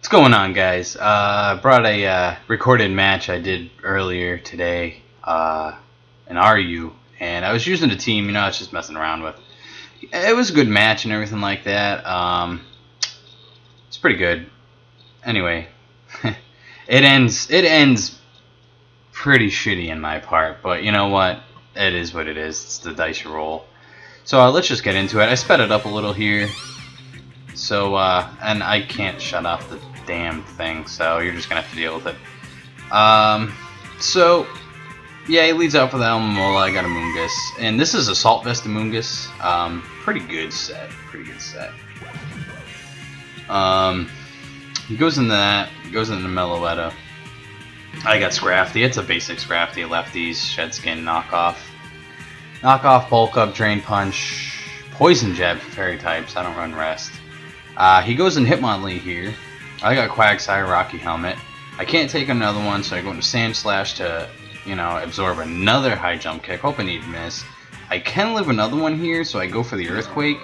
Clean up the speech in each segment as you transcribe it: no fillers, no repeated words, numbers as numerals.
What's going on, guys? I brought a recorded match I did earlier today in RU, and I was using a team, I was just messing around with. It was a good match and everything like that. It's pretty good. Anyway, it ends pretty shitty in my part, but you know what? It is what it is. It's the dice you roll. So let's just get into it. I sped it up a little here. So, and I can't shut off the damn thing, so you're just gonna have to deal with it. So, yeah, he leads out for the Almamola. I got a Moongus, and this is Assault Vest Moongus. Pretty good set. He goes into that. He goes into Meloetta. I got Scrafty. It's a basic Scrafty. Lefties, Shed Skin, knockoff, bulk up, Drain Punch, Poison Jab for fairy types. I don't run Rest. He goes in Hitmonlee here. I got Quagsire, Rocky Helmet. I can't take another one, so I go into Sand Slash to, absorb another high jump kick, hoping he'd miss. I can live another one here, so I go for the Earthquake,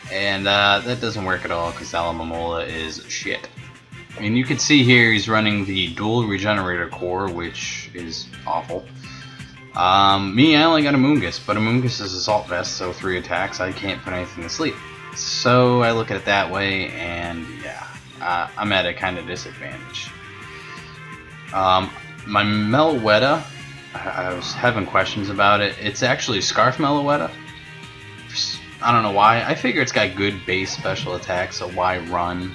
and that doesn't work at all because Almamola is shit. I mean, you can see here he's running the dual Regenerator Core, which is awful. Me, I only got a Moongus, but a Moongus is Assault Vest, so 3 attacks, I can't put anything to sleep. So I look at it that way, and yeah, I'm at a kind of disadvantage. My Meloetta, I was having questions about it. It's actually Scarf Meloetta. I don't know why. I figure it's got good base special attacks, so why run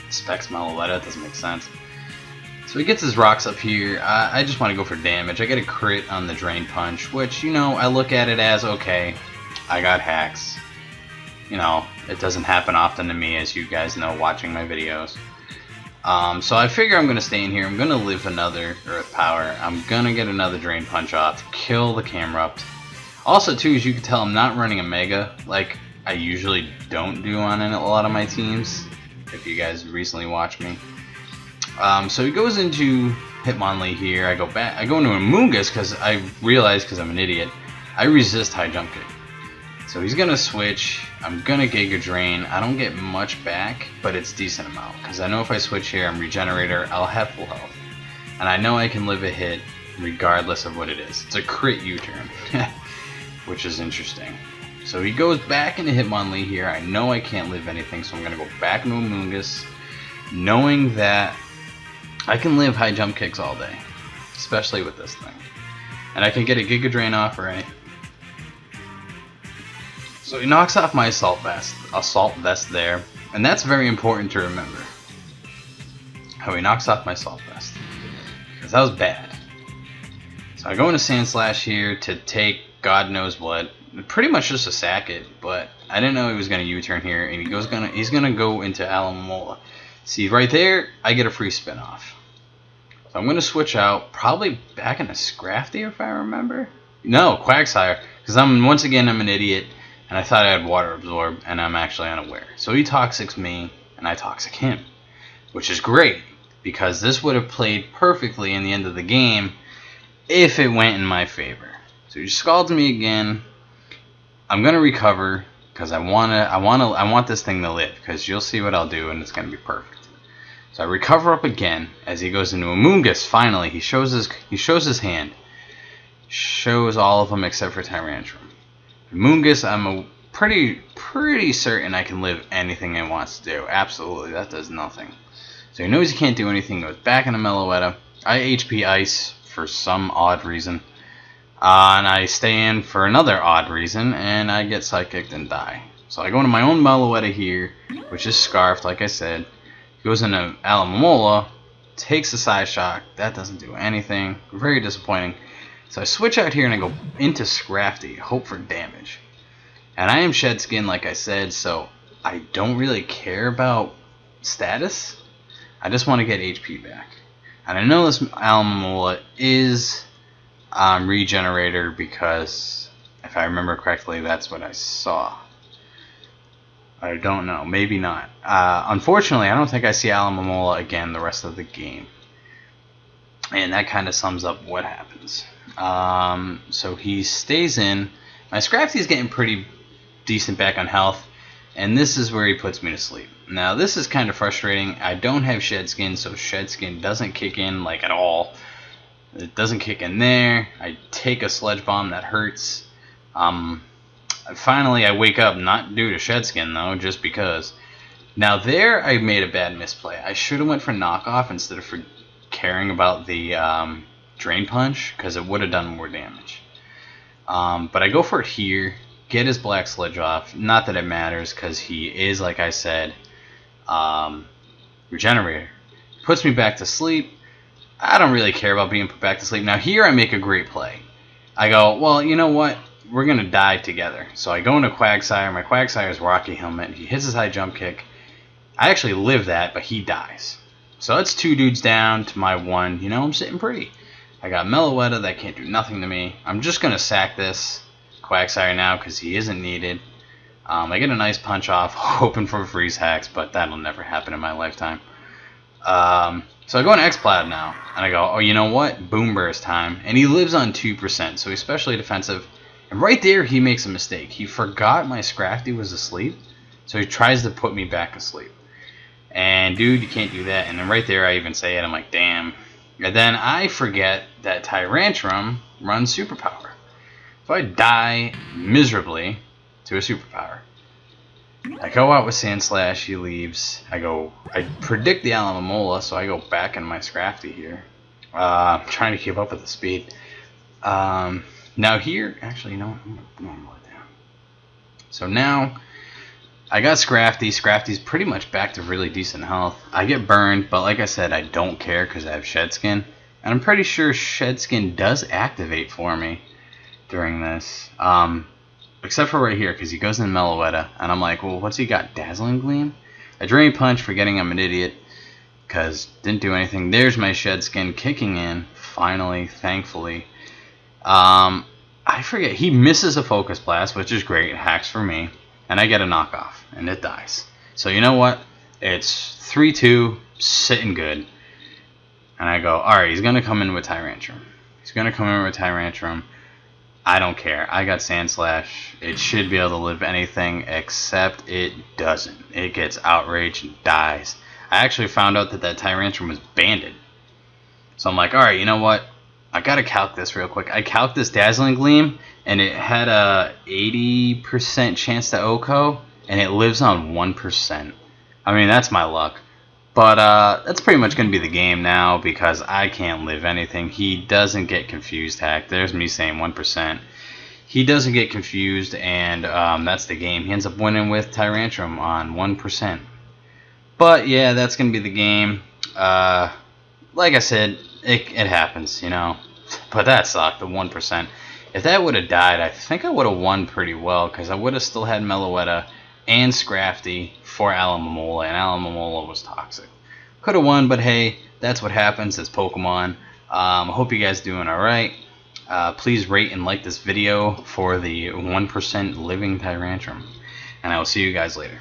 Specs Meloetta? It doesn't make sense. So he gets his rocks up here. I just want to go for damage. I get a crit on the Drain Punch, which, I look at it as, okay, I got hacks. It doesn't happen often to me, as you guys know, watching my videos. So I figure I'm going to stay in here. I'm going to live another Earth Power. I'm going to get another Drain Punch off, kill the Camerupt. Also, too, as you can tell, I'm not running a Mega, like I usually don't do on a lot of my teams, if you guys recently watched me. So he goes into Hitmonlee here. I go into a Moongus, because I realize, because I'm an idiot, I resist high jump kick. So he's going to switch. I'm going to Giga Drain. I don't get much back, but it's decent amount. Because I know if I switch here, I'm Regenerator, I'll have full health. And I know I can live a hit regardless of what it is. It's a crit U-turn, which is interesting. So he goes back into Hitmonlee here. I know I can't live anything, so I'm going to go back into a Moongus, knowing that I can live high jump kicks all day, especially with this thing. And I can get a Giga Drain off or anything. So he knocks off my Assault Vest there, and that's very important to remember. How he knocks off my Assault Vest, because that was bad. So I go into Sand Slash here to take God knows what, pretty much just to sack it, but I didn't know he was going to U-turn here, and he's gonna go into Almamola. See right there, I get a free spin off. So I'm going to switch out, probably back into Scrafty if I remember. No, Quagsire, because I'm an idiot. And I thought I had Water Absorb, and I'm actually unaware. So he Toxics me, and I Toxic him. Which is great, because this would have played perfectly in the end of the game if it went in my favor. So he scalds me again. I'm going to recover, because I want this thing to live, because you'll see what I'll do, and it's going to be perfect. So I recover up again, as he goes into a Moongus, finally. He shows his hand. Shows all of them except for Tyrantrum. Moongus, I'm pretty certain I can live anything it wants to do. Absolutely, that does nothing. So he knows he can't do anything, goes back into Meloetta. I HP Ice for some odd reason. And I stay in for another odd reason, and I get Psychicked and die. So I go into my own Meloetta here, which is Scarfed, like I said. Goes into Almamola, takes the Side Shock. That doesn't do anything. Very disappointing. So I switch out here and I go into Scrafty, hope for damage. And I am Shed Skin, like I said, so I don't really care about status. I just want to get HP back. And I know this Almamola is Regenerator, because if I remember correctly, that's what I saw. I don't know, maybe not. Unfortunately, I don't think I see Almamola again the rest of the game. And that kind of sums up what happens. So he stays in. My Scrafty's getting pretty decent back on health. And this is where he puts me to sleep. Now this is kind of frustrating. I don't have Shed Skin, so Shed Skin doesn't kick in like at all. It doesn't kick in there. I take a Sledge Bomb that hurts. Finally I wake up, not due to Shed Skin though, just because. Now there I made a bad misplay. I should have went for knockoff instead of for caring about the Drain Punch, because it would have done more damage. But I go for it here, get his Black Sledge off. Not that it matters, because he is, like I said, Regenerator. Puts me back to sleep. I don't really care about being put back to sleep. Now here I make a great play. I go, well, you know what? We're going to die together. So I go into Quagsire. My Quagsire's Rocky Helmet. He hits his high jump kick. I actually live that, but he dies. So that's 2 dudes down to my 1. You know, I'm sitting pretty. I got Meloetta that can't do nothing to me. I'm just going to sack this Quagsire now because he isn't needed. I get a nice punch off, hoping for freeze hacks, but that'll never happen in my lifetime. So I go into X-Plad now, and I go, oh, you know what? Boom Burst time. And he lives on 2%, so he's specially defensive. And right there, he makes a mistake. He forgot my Scrafty was asleep, so he tries to put me back asleep. And, dude, you can't do that. And then right there, I even say it. I'm like, damn. And then I forget that Tyrantrum runs Superpower. So I die miserably to a Superpower. I go out with Sandslash, he leaves. I predict the Alamomola, so I go back in my Scrafty here. I'm trying to keep up with the speed. Now here, actually, you know what? I'm going to let down. So now, I got Scrafty. Scrafty's pretty much back to really decent health. I get burned, but like I said, I don't care because I have Shed Skin. And I'm pretty sure Shed Skin does activate for me during this. Except for right here, because he goes in Meloetta, and I'm like, well, what's he got? Dazzling Gleam? I Drain Punch, forgetting I'm an idiot, because didn't do anything. There's my Shed Skin kicking in, finally, thankfully. I forget, he misses a Focus Blast, which is great, hacks for me, and I get a knockoff, and it dies. So you know what? It's 3-2, sitting good. And I go, alright, he's going to come in with Tyrantrum. He's going to come in with Tyrantrum. I don't care. I got Sandslash. It should be able to live anything, except it doesn't. It gets outraged and dies. I actually found out that Tyrantrum was banded. So I'm like, alright, you know what? I gotta calc this real quick. I calc this Dazzling Gleam, and it had a 80% chance to OHKO, and it lives on 1%. I mean, that's my luck. But that's pretty much going to be the game now because I can't live anything. He doesn't get confused hacked. There's me saying 1%. He doesn't get confused, and that's the game. He ends up winning with Tyrantrum on 1%. But yeah, that's going to be the game. Like I said, it happens, you know. But that sucked, the 1%. If that would have died, I think I would have won pretty well because I would have still had Meloetta and Scrafty for Alamomola, and Alamomola was toxic. Could have won, but hey, that's what happens. It's Pokemon. I hope you guys doing alright. Please rate and like this video for the 1% living Tyrantrum. And I will see you guys later.